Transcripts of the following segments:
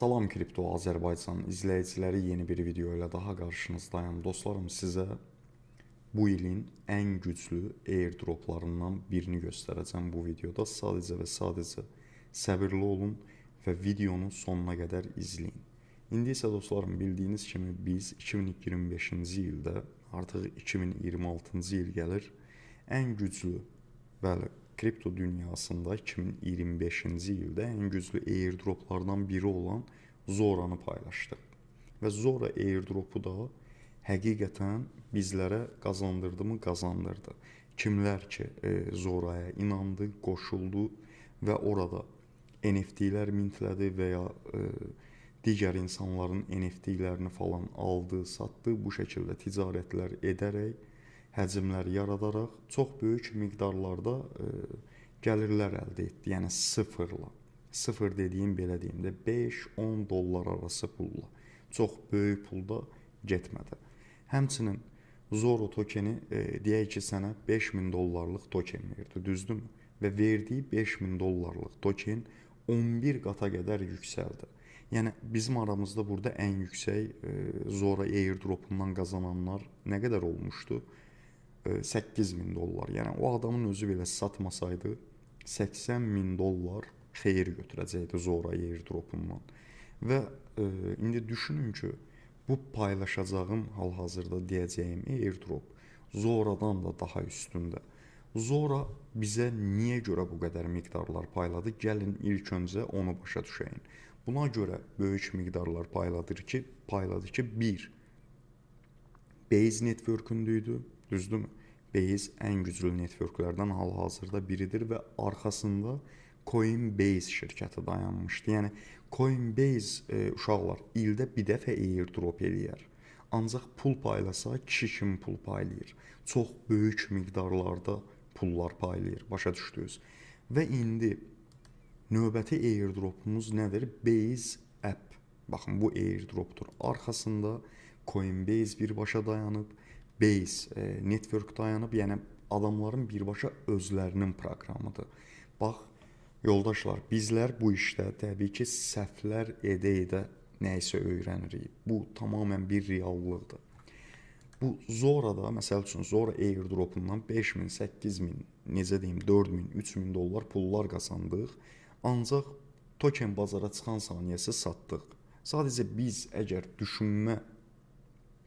Salam Kripto Azərbaycan izləyiciləri, yeni bir video ilə daha qarşınızdayım. Dostlarım, sizə bu ilin ən güclü airdroplarından birini göstərəcəm bu videoda. Sadəcə və sadəcə səbirli olun və videonu sonuna qədər izləyin. İndi isə dostlarım, bildiyiniz kimi biz 2025-ci ildə, artıq 2026-cı il gəlir, ən güclü, bəli, kripto dünyasında 2025-ci ildə ən güclü airdroplardan biri olan Zoranı paylaşdıq. Və Zora airdropu da həqiqətən bizlərə qazandırdı mı? Qazandırdı. Kimlər ki Zoraya inandı, qoşuldu və orada NFT-lər mintlədi və ya digər insanların NFT-lərini falan aldı, satdı, bu şəkildə ticarətlər edərək, həcmlər yaradaraq çox böyük miqdarlarda gəlirlər əldə etdi. Yəni sıfırla. Sıfır dediyim, belə deyim də, 5-10 dollar arası pulla. Çox böyük pulda getmədi. Həmçinin Zoro tokeni deyək ki, sənə 5000 dollarlıq token verdi, düzdürmü? Və verdiyi 5000 dollarlıq token 11 qata qədər yüksəldi. Yəni bizim aramızda burada ən yüksək Zora airdropundan qazananlar nə qədər olmuşdu? 8000 dollar. Yəni o adamın özü belə satmasaydı 80.000 dollar xeyir götürəcəkdi Zora airdropundan. Və indi düşünün ki, bu paylaşacağım hal-hazırda deyəcəyim airdrop Zoradan da daha üstündə. Zora bizə niyə görə bu qədər miqdarlar payladı? Gəlin ilk öncə onu başa düşəyin. Buna görə böyük miqdarlar payladı ki, bir, Base network'ündür, düzdürmü? Base ən güclü networklərdən hal-hazırda biridir və arxasında Coinbase şirkəti dayanmışdı. Yəni Coinbase uşaqlar ildə bir dəfə airdrop eləyər. Ancaq pul paylasa kişi kimi pul paylayır. Çox böyük miqdarlarda pullar paylayır. Başa düşdünüz? Və indi növbəti airdropumuz nədir? Base App. Baxın, bu airdropdur. Arxasında Coinbase birbaşa dayanıb, Base network dayanıb. Yəni adamların birbaşa özlərinin proqramıdır. Bax, yoldaşlar, bizlər bu işdə təbii ki, səhvlər edə-edə nəyisə öyrənirik. Bu tamamən bir reallıqdır. Bu Zora'da, məsəl üçün Zora airdropundan 5000, 8000, necə deyim, 4000, 3000 dollar pullar qazandıq. Ancaq token bazara çıxan saniyəsi satdıq. Sadəcə biz əgər düşünmə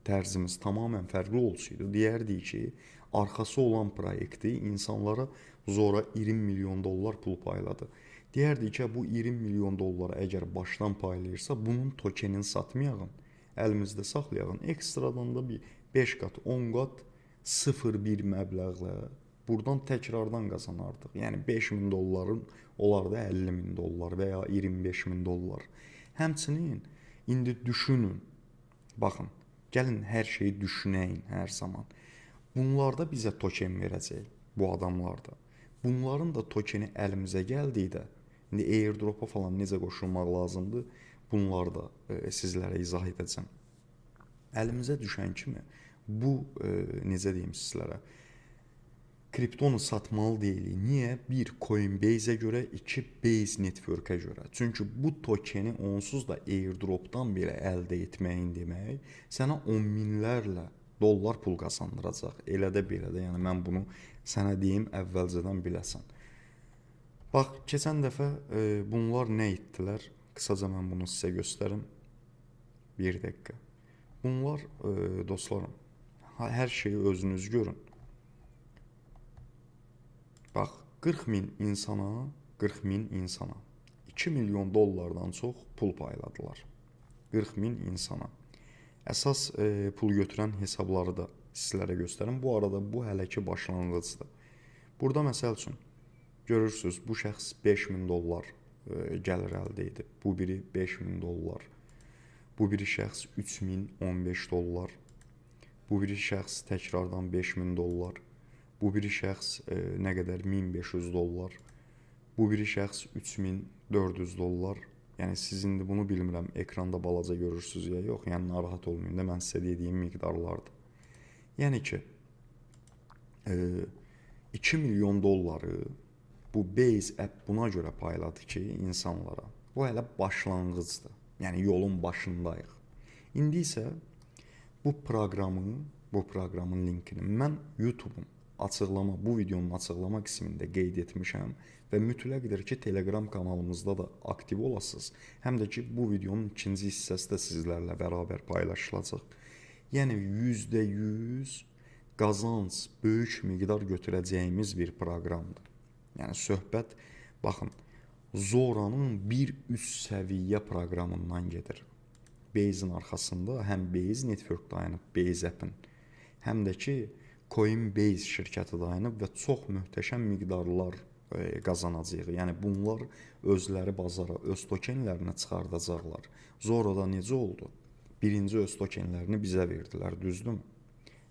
tərzimiz tamamən fərqli olsaydı, deyərdik ki, arxası olan proyekti insanlara Zora 20 milyon dollar pul payladı. Deyərdik ki, bu 20 milyon dolları əgər başdan paylayırsa, bunun tokenini satmayağın, əlimizdə saxlayağın, ekstradan da bir 5 qat, 10 qat 0,1 məbləğlə buradan təkrardan qazanardıq. Yəni 5000 dolların olardı 50.000 dollar və ya 25.000 dollar. Həmçinin indi düşünün, baxın, gəlin hər şeyi düşünəyin hər zaman. Bunlarda bizə token verəcək, bu adamlarda. Bunların da tokeni əlimizə gəldikdə, indi airdropa falan necə qoşulmaq lazımdır, bunları da sizlərə izah edəcəm. Əlimizə düşən kimi bu, necə deyim sizlərə, kriptonu satmalı deyilik. Niyə? Bir, Coinbase-ə görə, iki, Base network-ə görə. Çünki bu tokeni onsuz da airdropdan belə əldə etməyin demək, sənə 10 minlərlə dollar pul qazandıracaq. Elə də belə də, yəni mən bunu sənə deyim, əvvəlcədən biləsən. Bax, keçən dəfə bunlar nə etdilər? Qısaca mən bunu sizə göstərim. Bir dəqiqə. Bunlar, dostlarım, hər şeyi özünüz görün. Bax, 40.000 insana 2 milyon dollardan çox pul payladılar. 40.000 insana. Əsas pul götürən hesabları da sizlərə göstərim. Bu arada bu hələ ki başlanğıcdır. Burada məsəl üçün görürsünüz, bu şəxs 5000 dollar gəlir əldə edib. Bu biri 5000 dollar. Bu biri şəxs 3000, 15 dollar. Bu biri şəxs təkrardan 5000 dollar. Bu biri şəxs nə qədər? 1500 dollar. Bu biri şəxs 3400 dollar. Yəni siz indi bunu bilmirəm, ekranda balaca görürsünüz ya yox. Yəni narahat olmayın da, mən sizə dediyim miqdarlardır. Yəni ki 2 milyon dolları bu Base App buna görə payladı ki, insanlara. Bu hələ başlanğıcdır. Yəni yolun başındayıq. İndi isə bu proqramın linkini mən YouTube-un bu videonun açıqlama qismində qeyd etmişəm və mütləqdir ki, Telegram kanalımızda da aktiv olasınız. Həm də ki, bu videonun ikinci hissəsi də sizlərlə bərabər paylaşılacaq. Yəni %100 qazanc, böyük miqdar götürəcəyimiz bir proqramdır. Yəni söhbət, baxın, Zora'nın bir üst səviyyə proqramından gedir. Baze'in arxasında həm Base Network dayanıb, Base App-in, həm də ki, Coinbase şirkəti dayanıb və çox möhtəşəm miqdarlar qazanacağıq. Yəni bunlar özləri bazara öz tokenlərini çıxardacaqlar. Zora'da necə oldu? Birinci öz tokenlərini bizə verdilər, düzdürmü?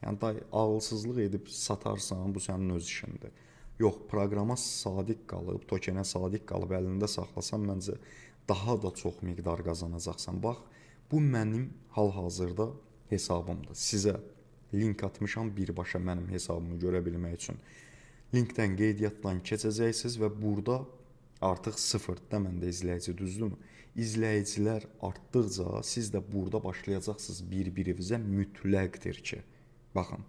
Yəni ağılsızlıq edib satarsan, bu sənin öz işindir. Yox, proqrama sadiq qalıb, tokenə sadiq qalıb əlində saxlasan, məncə daha da çox miqdar qazanacaqsan. Bax, bu mənim hal-hazırda hesabımdır. Sizə link atmışam birbaşa mənim hesabımı görə bilmək üçün. Linkdən qeydiyyatdan keçəcəksiniz və burada artıq sıfırdır məndə izləyici, düzdürmü? İzləyicilər artdıqca siz də burada başlayacaqsınız bir-birinizə mütləqdir ki, baxın,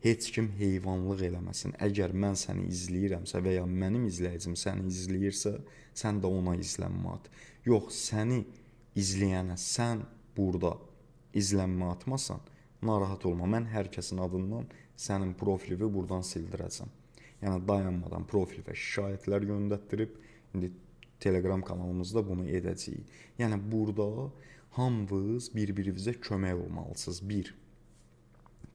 heç kim heyvanlıq eləməsin. Əgər mən səni izləyirəmsə və ya mənim izləyicim səni izləyirsə, sən də ona izlənmə at. Yox, səni izləyənə sən burada izlənmə atmasan, narahat olma. Mən hər kəsin adından sənin profilini buradan sildirəcəm. Yəni dayanmadan profil və şikayətlər göndərdirib, indi Telegram kanalımızda bunu edəcəyik. Yəni burada hamınız bir-birinizə kömək olmalısınız. Bir,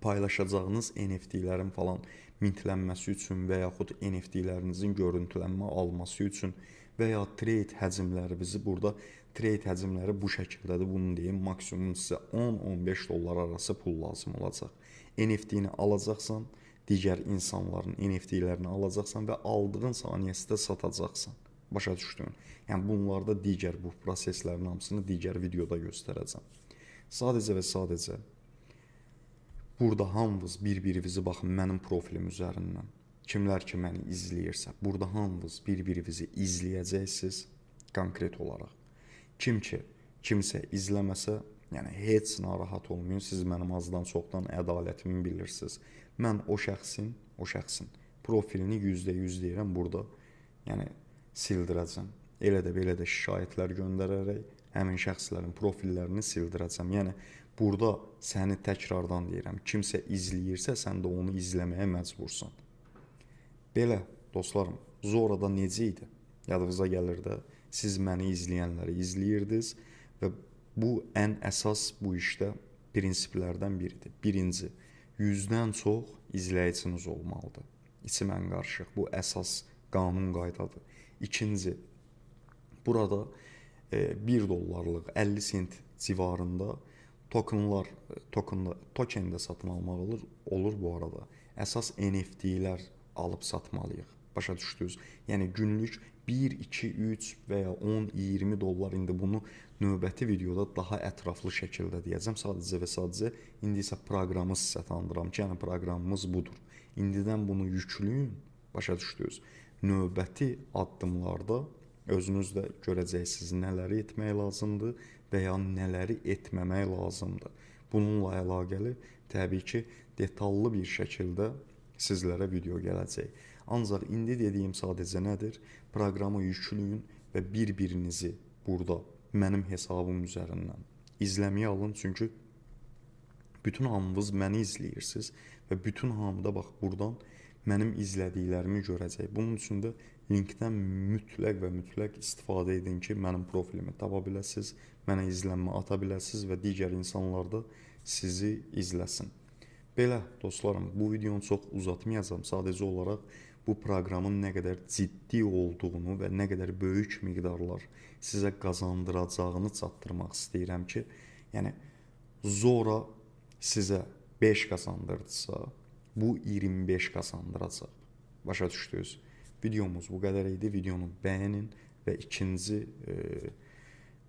paylaşacağınız NFT-lərin falan mintlənməsi üçün və yaxud NFT-lərinizin görüntülənmə alması üçün və ya trade həcmlərinizi burada trade həcmləri bu şəkildədir. Bunu deyim, maksimum sizə 10-15 dollar arası pul lazım olacaq. NFT-ni alacaqsan, digər insanların NFT-lərini alacaqsan və aldığın saniyəsində satacaqsan. Başa düşdün? Yəni bunlarda digər bu proseslərin hamısını digər videoda göstərəcəm. Sadəcə və sadəcə burada hamınız bir-birinizi baxın mənim profilim üzərindən. Kimlər ki məni izləyirsə, burada hamınız bir-birinizi izləyəcəksiniz konkret olaraq. Kimsə izləməsə, yəni heç narahat olmayın, siz mənim azdan çoxdan ədalətimi bilirsiniz. Mən o şəxsin profilini %100 deyirəm burada, yəni sildirəcəm. Elə də belə də şikayətlər göndərərək həmin şəxslərin profillərini sildirəcəm. Yəni burada səni təkrardan deyirəm, kimsə izləyirsə, sən də onu izləməyə məcbursan. Belə, dostlarım, Zora'da necə idi? Yadınıza gəlir də, siz məni izləyənləri izləyirdiniz və bu ən əsas bu işdə prinsiplərdən biridir. Birinci, 100-dən çox izləyiciniz olmalıdır. İçim ən qarışıq, bu əsas qanun qaydadır. İkinci, burada 1 dollarlıq 50 sent civarında tokende satın almaq olur bu arada. Əsas NFT-lər alıb satmalıyıq. Başa düşdünüz? Yəni günlük 1, 2, 3 və ya 10, 20 dollar, indi bunu növbəti videoda daha ətraflı şəkildə deyəcəm. Sadəcə və sadəcə indi isə proqramı sizə tanıdıram ki, yəni proqramımız budur. İndidən bunu yükləyin, başa düşdünüz? Növbəti addımlarda özünüz də görəcəksiniz nələri etmək lazımdır və ya nələri etməmək lazımdır. Bununla əlaqəli təbii ki, detallı bir şəkildə sizlərə video gələcək. Ancaq indi dediyim sadəcə nədir? Proqramı yükləyin və bir-birinizi burada mənim hesabım üzərindən izləməyə alın. Çünki bütün hamınız məni izləyirsiniz və bütün hamıda bax buradan mənim izlədiklərimi görəcək. Bunun üçün də linkdən mütləq və mütləq istifadə edin ki, mənim profilimi tapa biləsiniz, mənə izlənmə ata biləsiniz və digər insanlar da sizi izləsin. Belə, dostlarım, bu videonu çox uzatmayacağım. Sadəcə olaraq bu proqramın nə qədər ciddi olduğunu və nə qədər böyük miqdarlar sizə qazandıracağını çatdırmaq istəyirəm ki, yəni Zora sizə 5 qazandırdısa, bu 25 qazandıracaq. Başa düşdünüz? Videomuz bu qədər idi. Videonu bəyənin və ikinci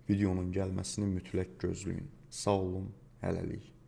videonun gəlməsini mütləq gözləyin. Sağ olun, hələlik.